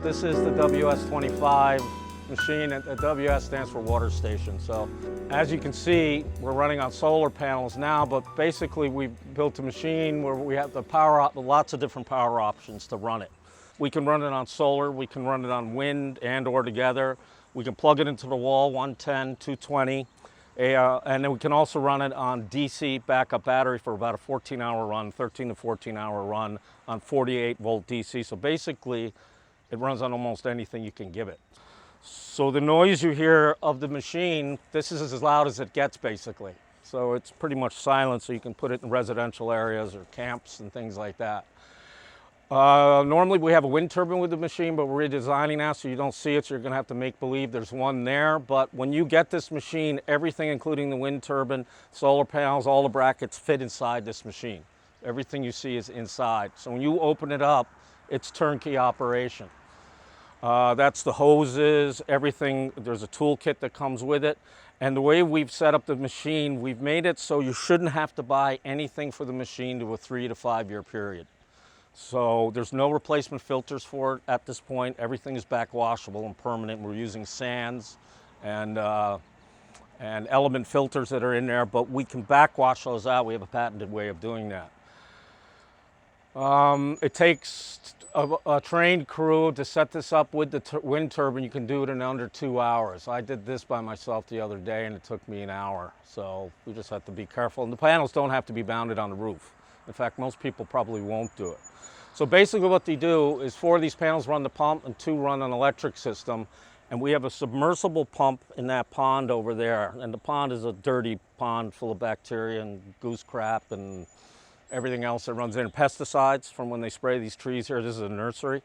This is the WS25 machine, and the WS stands for water station. So as you can see, we're running on solar panels now, but basically we built a machine where we have lots of different power options to run it. We can run it on solar, we can run it on wind and or together. We can plug it into the wall, 110, 220, and then we can also run it on DC backup battery for about a 14-hour run, 13 to 14-hour run on 48-volt DC. So basically, it runs on almost anything you can give it. So the noise you hear of the machine, this is as loud as it gets basically. So it's pretty much silent, so you can put it in residential areas or camps and things like that. Normally we have a wind turbine with the machine, but we're redesigning now so you don't see it, so you're gonna have to make believe there's one there. But when you get this machine, everything including the wind turbine, solar panels, all the brackets fit inside this machine. Everything you see is inside. So when you open it up, it's turnkey operation. That's the hoses, everything. There's a toolkit that comes with it. And the way we've set up the machine, we've made it so you shouldn't have to buy anything for the machine to a 3 to 5 year period. So there's no replacement filters for it at this point. Everything is backwashable and permanent. We're using sands and element filters that are in there, but we can backwash those out. We have a patented way of doing that. It takes a trained crew to set this up with the wind turbine. You can do it in under 2 hours. I did this by myself the other day and it took me an hour. So we just have to be careful. And the panels don't have to be mounted on the roof. In fact, most people probably won't do it. So basically what they do is 4 of these panels run the pump and 2 run an electric system. And we have a submersible pump in that pond over there. And the pond is a dirty pond full of bacteria and goose crap and everything else that runs in. Pesticides from when they spray these trees here. This is a nursery.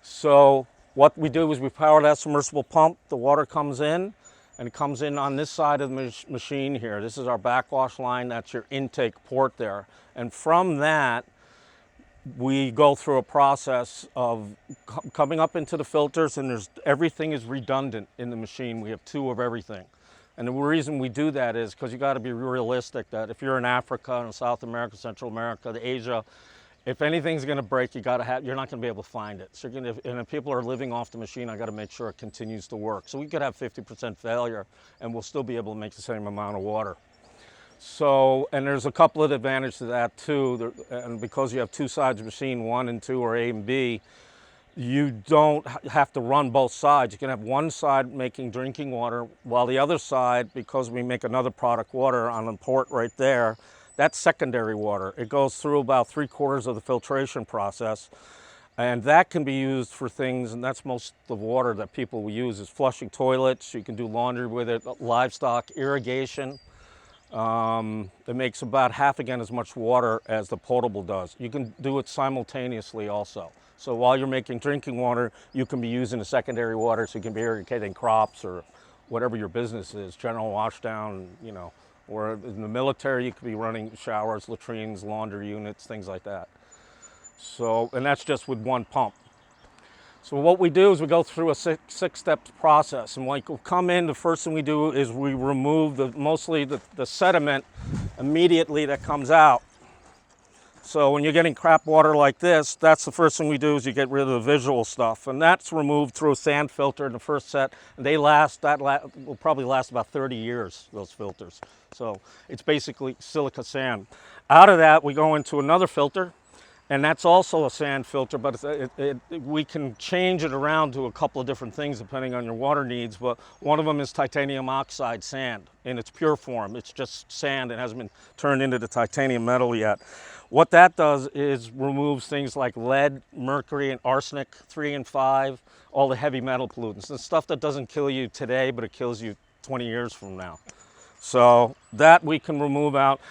So what we do is we power that submersible pump. The water comes in and it comes in on this side of the machine here. This is our backwash line. That's your intake port there. And from that, we go through a process of coming up into the filters, and everything is redundant in the machine. We have 2 of everything. And the reason we do that is because you got to be realistic that if you're in Africa and South America, Central America, Asia, if anything's going to break, you're not going to be able to find it. So and if people are living off the machine, I got to make sure it continues to work. So we could have 50% failure and we'll still be able to make the same amount of water. So, and there's a couple of advantages to that too. And because you have 2 sides of the machine, 1 and 2 or A and B, you don't have to run both sides. You can have one side making drinking water, while the other side, because we make another product, water, on the port right there, that's secondary water. It goes through about 3/4 of the filtration process, and that can be used for things, and that's most of the water that people will use, is flushing toilets. You can do laundry with it, livestock, irrigation. It makes about half again as much water as the potable does. You can do it simultaneously also. So while you're making drinking water, you can be using the secondary water, so you can be irrigating crops or whatever your business is, general washdown, you know, or in the military, you could be running showers, latrines, laundry units, things like that. So, and that's just with 1 pump. So what we do is we go through a 6-step process, and when you come in, the first thing we do is we remove mostly the sediment immediately that comes out. So when you're getting crap water like this, that's the first thing we do, is you get rid of the visual stuff, and that's removed through a sand filter in the first set. And they will probably last about 30 years, those filters. So it's basically silica sand. Out of that, we go into another filter. And that's also a sand filter, but we can change it around to a couple of different things depending on your water needs. But one of them is titanium oxide sand in its pure form. It's just sand. It hasn't been turned into the titanium metal yet. What that does is removes things like lead, mercury, and arsenic, 3 and 5, all the heavy metal pollutants. The stuff that doesn't kill you today, but it kills you 20 years from now. So that we can remove out.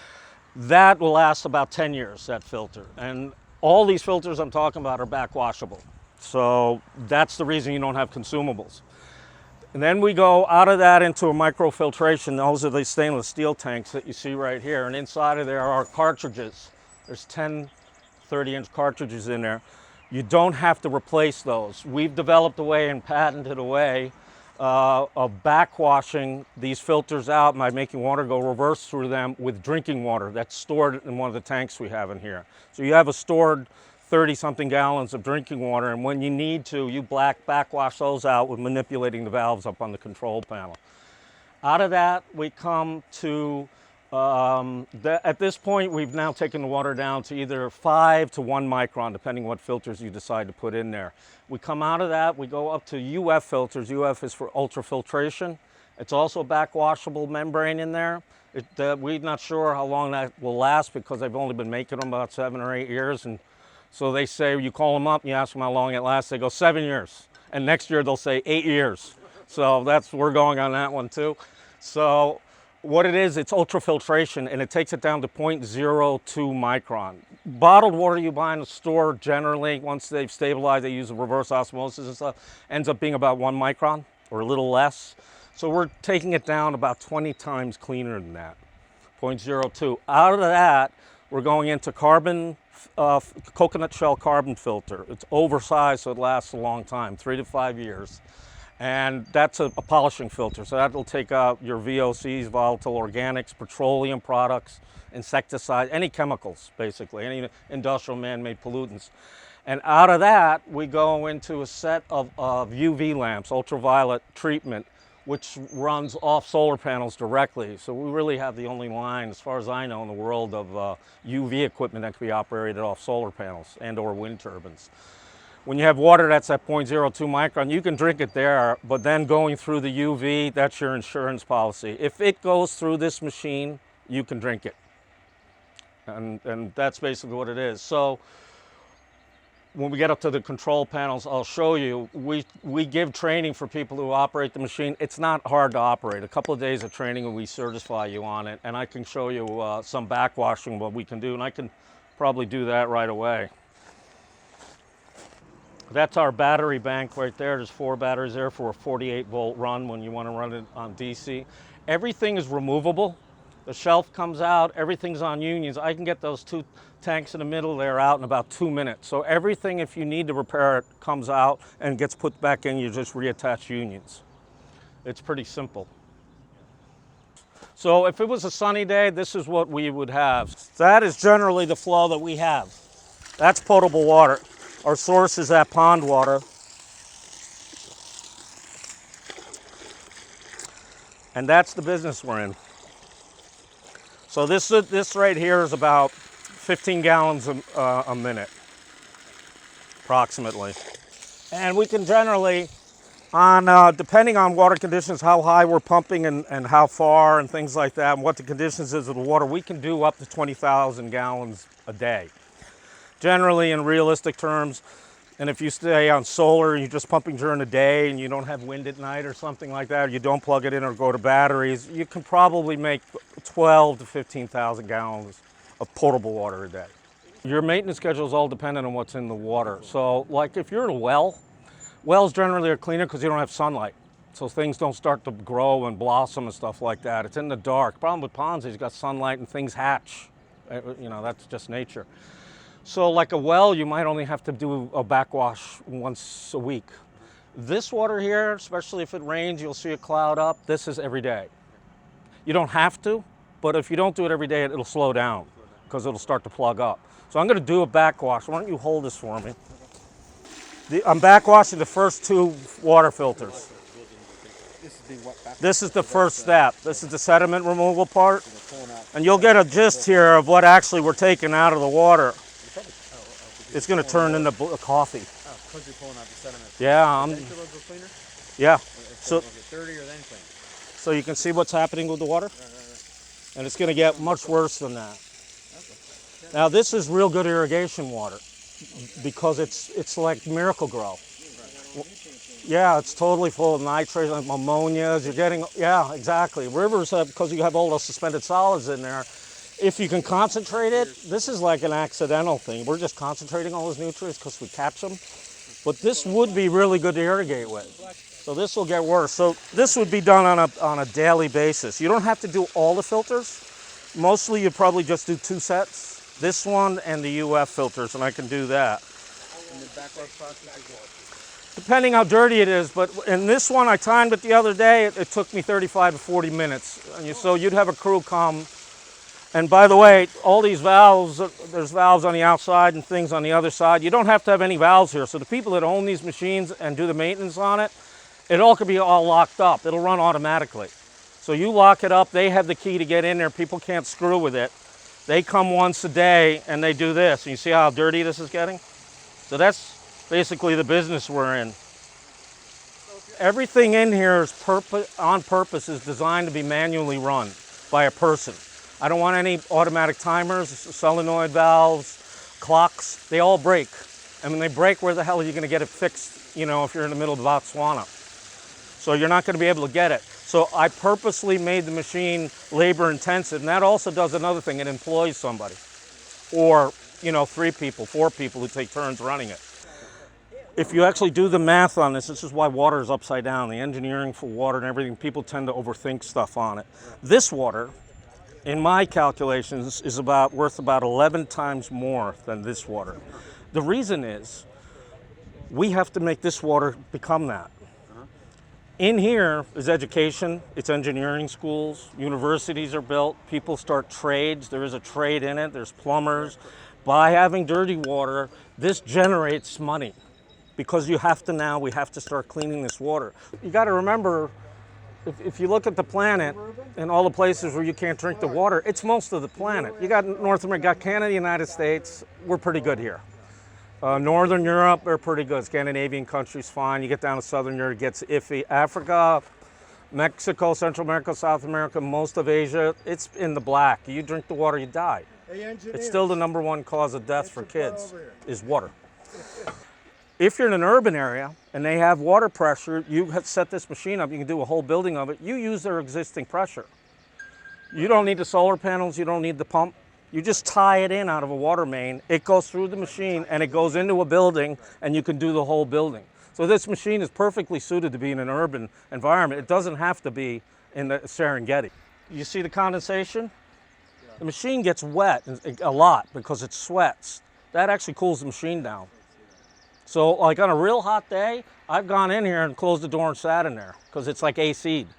That will last about 10 years, that filter. And all these filters I'm talking about are backwashable. So that's the reason you don't have consumables. And then we go out of that into a microfiltration. Those are the stainless steel tanks that you see right here. And inside of there are cartridges. There's 10 30-inch cartridges in there. You don't have to replace those. We've developed a way and patented a way of backwashing these filters out by making water go reverse through them with drinking water that's stored in one of the tanks we have in here. So you have a stored 30-something gallons of drinking water, and when you need to, you backwash those out with manipulating the valves up on the control panel. Out of that, we come to, at this point, we've now taken the water down to either 5 to 1 micron, depending what filters you decide to put in there. We come out of that, we go up to UF filters. UF is for ultrafiltration. It's also a backwashable membrane in there. We're not sure how long that will last because they've only been making them about 7 or 8 years. And so they say, you call them up and you ask them how long it lasts, they go 7 years. And next year they'll say 8 years. So we're going on that one too. So what it is, it's ultrafiltration, and it takes it down to 0.02 micron. Bottled water you buy in the store, generally, once they've stabilized, they use a reverse osmosis and stuff, ends up being about 1 micron or a little less. So we're taking it down about 20 times cleaner than that, 0.02. Out of that, we're going into coconut shell carbon filter. It's oversized, so it lasts a long time, 3 to 5 years. And that's a polishing filter, so that'll take out your VOCs, volatile organics, petroleum products, insecticides, any chemicals, basically, any industrial man-made pollutants. And out of that, we go into a set of UV lamps, ultraviolet treatment, which runs off solar panels directly. So we really have the only line, as far as I know, in the world of UV equipment that can be operated off solar panels and or wind turbines. When you have water that's at 0.02 micron, you can drink it there, but then going through the UV, that's your insurance policy. If it goes through this machine, you can drink it. And that's basically what it is. So when we get up to the control panels, I'll show you, we give training for people who operate the machine. It's not hard to operate. A couple of days of training and we certify you on it, and I can show you some backwashing, what we can do, and I can probably do that right away. That's our battery bank right there. There's 4 batteries there for a 48-volt run when you want to run it on DC. Everything is removable. The shelf comes out, everything's on unions. I can get those 2 tanks in the middle there out in about 2 minutes. So everything, if you need to repair it, comes out and gets put back in. You just reattach unions. It's pretty simple. So if it was a sunny day, this is what we would have. That is generally the flow that we have. That's potable water. Our source is that pond water. And that's the business we're in. So this right here is about 15 gallons a minute, approximately. And we can generally, depending on water conditions, how high we're pumping and how far and things like that, and what the conditions is of the water, we can do up to 20,000 gallons a day. Generally, in realistic terms, and if you stay on solar, you're just pumping during the day and you don't have wind at night or something like that, or you don't plug it in or go to batteries, you can probably make 12 to 15,000 gallons of potable water a day. Your maintenance schedule is all dependent on what's in the water. So like if you're in a well, wells generally are cleaner because you don't have sunlight. So things don't start to grow and blossom and stuff like that. It's in the dark. Problem with ponds is you've got sunlight and things hatch. You know, that's just nature. So like a well, you might only have to do a backwash once a week. This water here, especially if it rains, you'll see a cloud up. This is every day. You don't have to, but if you don't do it every day, it'll slow down because it'll start to plug up. So I'm going to do a backwash. Why don't you hold this for me? I'm backwashing the first 2 water filters. This is the first step. This is the sediment removal part. And you'll get a gist here of what actually we're taking out of the water. It's going to turn into coffee. Oh, because you're pulling out the sediment. Yeah. Yeah. So dirty or then clean. So you can see what's happening with the water? Right. And it's going to get much worse than that. Okay. Now this is real good irrigation water because it's like Miracle Grow. Yeah, it's totally full of nitrates, like ammonias. You're getting, yeah, exactly. Rivers have, because you have all those suspended solids in there. If you can concentrate it, this is like an accidental thing. We're just concentrating all those nutrients because we catch them. But this would be really good to irrigate with. So this will get worse. So this would be done on a daily basis. You don't have to do all the filters. Mostly you probably just do 2 sets. This one and the UF filters, and I can do that. And the backwash process is what? Depending how dirty it is, but in this one I timed it the other day, it took me 35 to 40 minutes. And so you'd have a crew come And by the way, all these valves, there's valves on the outside and things on the other side. You don't have to have any valves here. So the people that own these machines and do the maintenance on it, it all could be all locked up. It'll run automatically. So you lock it up, they have the key to get in there. People can't screw with it. They come once a day and they do this. And you see how dirty this is getting? So that's basically the business we're in. Everything in here is on purpose is designed to be manually run by a person. I don't want any automatic timers, solenoid valves, clocks. They all break. And when they break, where the hell are you going to get it fixed, you know, if you're in the middle of Botswana? So you're not going to be able to get it. So I purposely made the machine labor intensive. And that also does another thing. It employs somebody. Or, you know, 3 people, 4 people who take turns running it. If you actually do the math on this, this is why water is upside down. The engineering for water and everything, people tend to overthink stuff on it. This water, in my calculations, is worth about 11 times more than this water. The reason is we have to make this water become that. In here is education, it's engineering schools, universities are built, people start trades, there is a trade in it, there's plumbers. By having dirty water, this generates money because we have to start cleaning this water. You got to remember, if you look at the planet and all the places where you can't drink the water, it's most of the planet. You got North America, got Canada, United States, we're pretty good here. Northern Europe, they're pretty good. Scandinavian countries, fine. You get down to Southern Europe, it gets iffy. Africa, Mexico, Central America, South America, most of Asia, it's in the black. You drink the water, you die. It's still the #1 cause of death for kids, is water. If you're in an urban area and they have water pressure, you have set this machine up, you can do a whole building of it, you use their existing pressure. You don't need the solar panels, you don't need the pump. You just tie it in out of a water main, it goes through the machine and it goes into a building and you can do the whole building. So this machine is perfectly suited to be in an urban environment. It doesn't have to be in the Serengeti. You see the condensation? The machine gets wet a lot because it sweats. That actually cools the machine down. So like on a real hot day, I've gone in here and closed the door and sat in there because it's like AC'd.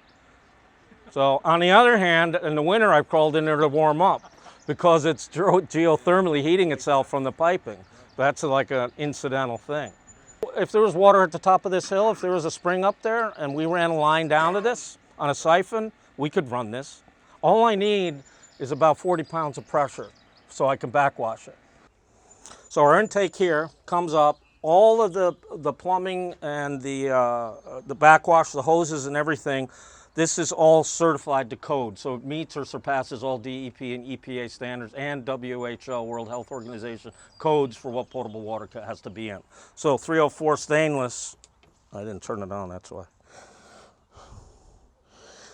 So on the other hand, in the winter I've crawled in there to warm up because it's geothermally heating itself from the piping. That's like an incidental thing. If there was water at the top of this hill, if there was a spring up there and we ran a line down to this on a siphon, we could run this. All I need is about 40 pounds of pressure so I can backwash it. So our intake here comes up, all of the plumbing and the backwash, the hoses and everything, this is all certified to code. So it meets or surpasses all DEP and EPA standards and WHO, World Health Organization, codes for what potable water has to be in. So 304 stainless, I didn't turn it on, that's why.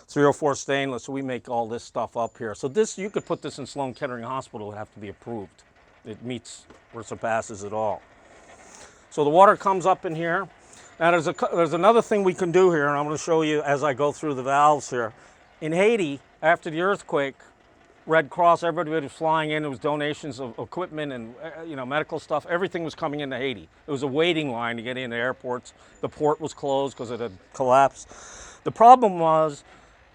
304 stainless, so we make all this stuff up here. So this, you could put this in Sloan Kettering Hospital, it would have to be approved. It meets or surpasses it all. So the water comes up in here. Now there's another thing we can do here, and I'm going to show you as I go through the valves here. In Haiti, after the earthquake, Red Cross, everybody was flying in. There was donations of equipment and medical stuff. Everything was coming into Haiti. It was a waiting line to get into airports. The port was closed because it had collapsed. The problem was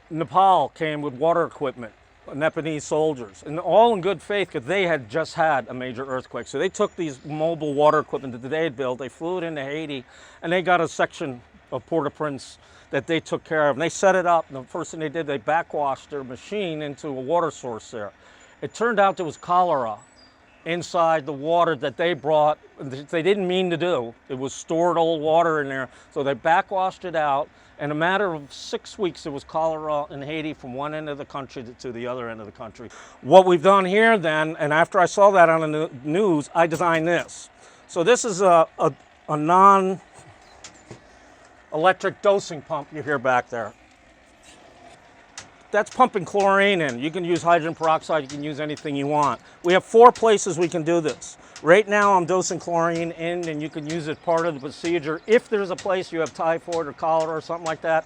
Nepal came with water equipment, Nepalese soldiers, and all in good faith because they had just had a major earthquake. So they took these mobile water equipment that they had built, they flew it into Haiti, and they got a section of Port-au-Prince that they took care of. And they set it up, and the first thing they did, they backwashed their machine into a water source there. It turned out there was cholera inside the water that they brought. They didn't mean to do. It was stored old water in there, so they backwashed it out. In a matter of 6 weeks, there was cholera in Haiti from one end of the country to the other end of the country. What we've done here then, and after I saw that on the news, I designed this. So this is a non-electric dosing pump you hear back there. That's pumping chlorine in. You can use hydrogen peroxide, you can use anything you want. We have 4 places we can do this. Right now I'm dosing chlorine in, and you can use it part of the procedure if there's a place you have typhoid or cholera or something like that.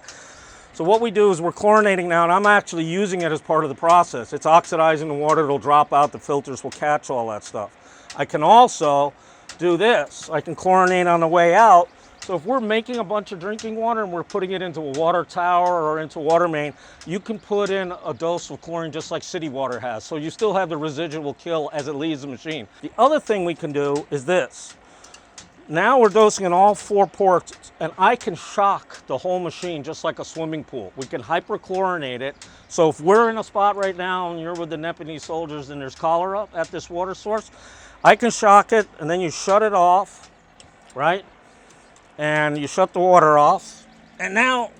So what we do is we're chlorinating now, and I'm actually using it as part of the process. It's oxidizing the water, it'll drop out, the filters will catch all that stuff. I can also do this. I can chlorinate on the way out, So if we're making a bunch of drinking water and we're putting it into a water tower or into a water main, you can put in a dose of chlorine just like city water has. So you still have the residual kill as it leaves the machine. The other thing we can do is this. Now we're dosing in all 4 ports, and I can shock the whole machine just like a swimming pool. We can hyperchlorinate it. So if we're in a spot right now and you're with the Nepalese soldiers and there's cholera at this water source, I can shock it and then you shut it off, right? And you shut the water off. And now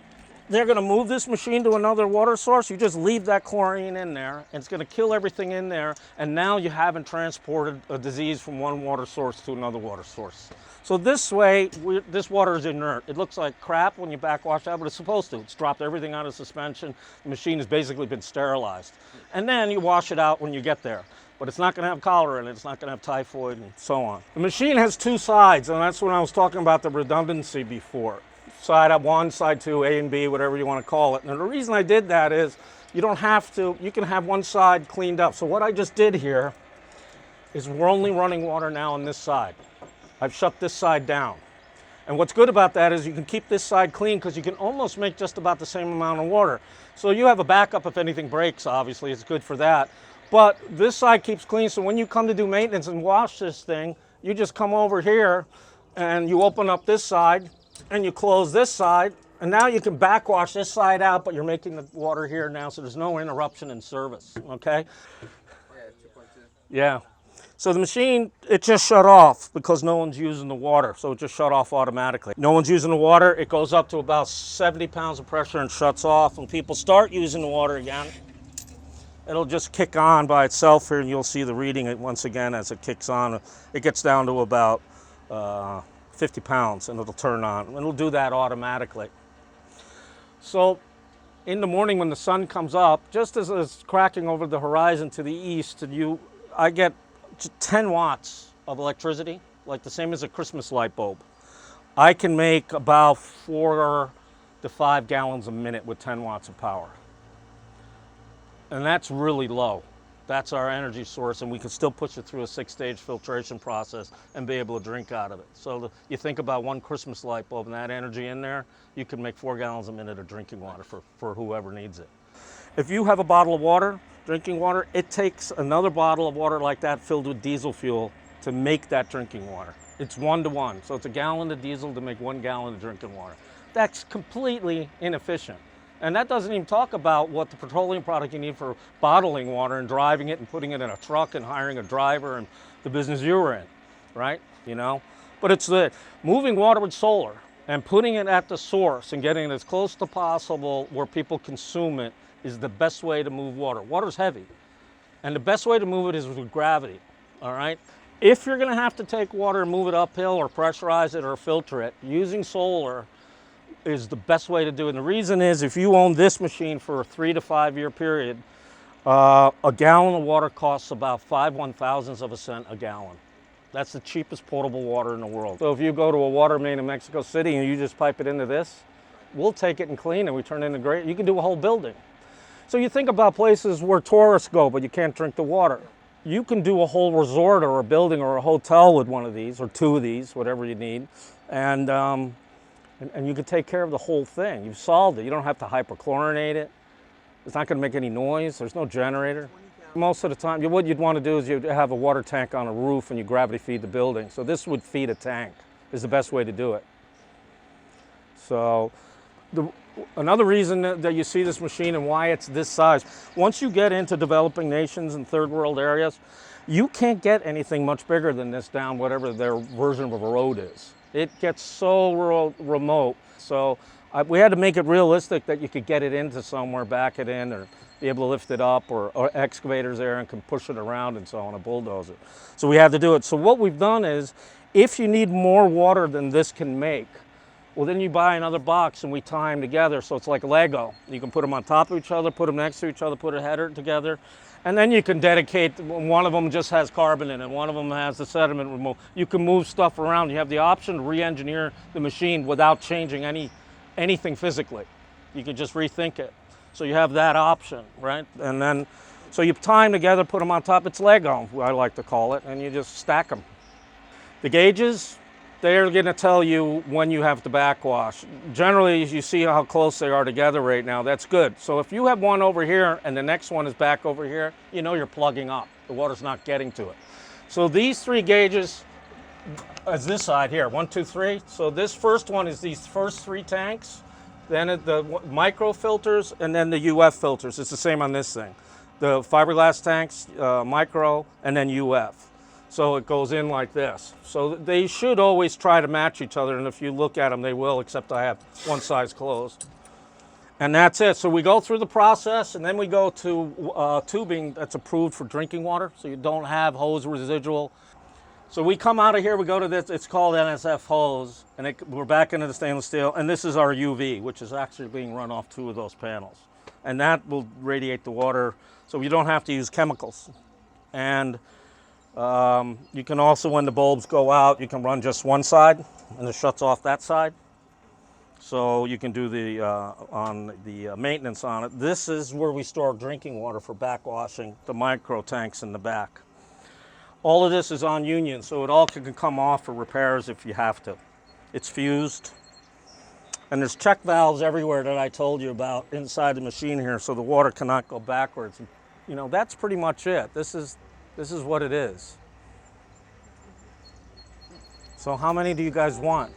they're gonna move this machine to another water source. You just leave that chlorine in there, and it's gonna kill everything in there. And now you haven't transported a disease from one water source to another water source. So this way, this water is inert. It looks like crap when you backwash out, but it's supposed to. It's dropped everything out of suspension. The machine has basically been sterilized. And then you wash it out when you get there. But it's not going to have cholera in it, it's not going to have typhoid and so on. The machine has 2 sides, and that's when I was talking about the redundancy before. Side 1, side 2, A and B, whatever you want to call it. And the reason I did that is you don't have to, you can have one side cleaned up. So what I just did here is we're only running water now on this side. I've shut this side down. And what's good about that is you can keep this side clean because you can almost make just about the same amount of water. So you have a backup if anything breaks, obviously, it's good for that. But this side keeps clean, so when you come to do maintenance and wash this thing, you just come over here and you open up this side and you close this side, and now you can backwash this side out, but you're making the water here now, so there's no interruption in service, okay? Yeah, 2.2. Yeah. So the machine, it just shut off because no one's using the water, so it just shut off automatically. No one's using the water, it goes up to about 70 pounds of pressure and shuts off. When people start using the water again, it'll just kick on by itself here, and you'll see the reading once again as it kicks on. It gets down to about 50 pounds, and it'll turn on. And it'll do that automatically. So in the morning when the sun comes up, just as it's cracking over the horizon to the east, and I get 10 watts of electricity, like the same as a Christmas light bulb. I can make about 4 to 5 gallons a minute with 10 watts of power. And that's really low. That's our energy source, and we can still push it through a 6-stage filtration process and be able to drink out of it. So you think about one Christmas light bulb and that energy in there, you can make 4 gallons a minute of drinking water for whoever needs it. If you have a bottle of water, drinking water, it takes another bottle of water like that filled with diesel fuel to make that drinking water. It's 1 to 1, so it's a gallon of diesel to make 1 gallon of drinking water. That's completely inefficient. And that doesn't even talk about what the petroleum product you need for bottling water and driving it and putting it in a truck and hiring a driver and the business you were in, right? You know? But it's the moving water with solar and putting it at the source and getting it as close to possible where people consume it is the best way to move water. Water's heavy, and the best way to move it is with gravity, all right? If you're gonna have to take water and move it uphill or pressurize it or filter it, using solar is the best way to do it. And the reason is if you own this machine for a 3 to 5 year period, a gallon of water costs about 5/1000ths of a cent a gallon. That's the cheapest potable water in the world. So if you go to a water main in Mexico City and you just pipe it into this, we'll take it and clean it. We turn it into great, you can do a whole building. So you think about places where tourists go, but you can't drink the water. You can do a whole resort or a building or a hotel with one of these, or 2 of these, whatever you need. And you can take care of the whole thing. You've solved it. You don't have to hyperchlorinate it. It's not gonna make any noise. There's no generator. Most of the time, what you'd want to do is you'd have a water tank on a roof and you gravity feed the building. So this would feed a tank, is the best way to do it. So another reason that you see this machine and why it's this size, once you get into developing nations and third world areas, you can't get anything much bigger than this down whatever their version of a road is. It gets so remote. So we had to make it realistic that you could get it into somewhere, back it in, or be able to lift it up, or excavators there and can push it around and so on, a bulldozer. So we had to do it. So what we've done is, if you need more water than this can make, well then you buy another box and we tie them together so it's like Lego. You can put them on top of each other, put them next to each other, put a header together, and then you can dedicate, one of them just has carbon in it, one of them has the sediment removal. You can move stuff around. You have the option to re-engineer the machine without changing anything physically. You can just rethink it. So you have that option, right? And then, so you tie them together, put them on top. It's Lego, I like to call it, and you just stack them. The gauges, they're going to tell you when you have to backwash. Generally, you see how close they are together right now. That's good. So if you have one over here and the next one is back over here, you know you're plugging up. The water's not getting to it. So these 3 gauges is this side here, 1, 2, 3. So this first one is these first 3 tanks, then the micro filters, and then the UF filters. It's the same on this thing. The fiberglass tanks, micro, and then UF. So it goes in like this. So they should always try to match each other, and if you look at them, they will, except I have one size closed. And that's it. So we go through the process, and then we go to tubing that's approved for drinking water, so you don't have hose residual. So we come out of here, we go to this, it's called NSF hose, and we're back into the stainless steel, and this is our UV, which is actually being run off 2 of those panels. And that will radiate the water, so you don't have to use chemicals. And you can also, when the bulbs go out, you can run just one side, and it shuts off that side. So you can do the maintenance on it. This is where we store drinking water for backwashing, the micro tanks in the back. All of this is on union, so it all can come off for repairs if you have to. It's fused. And there's check valves everywhere that I told you about inside the machine here, so the water cannot go backwards. You know, that's pretty much it. This is what it is. So how many do you guys want?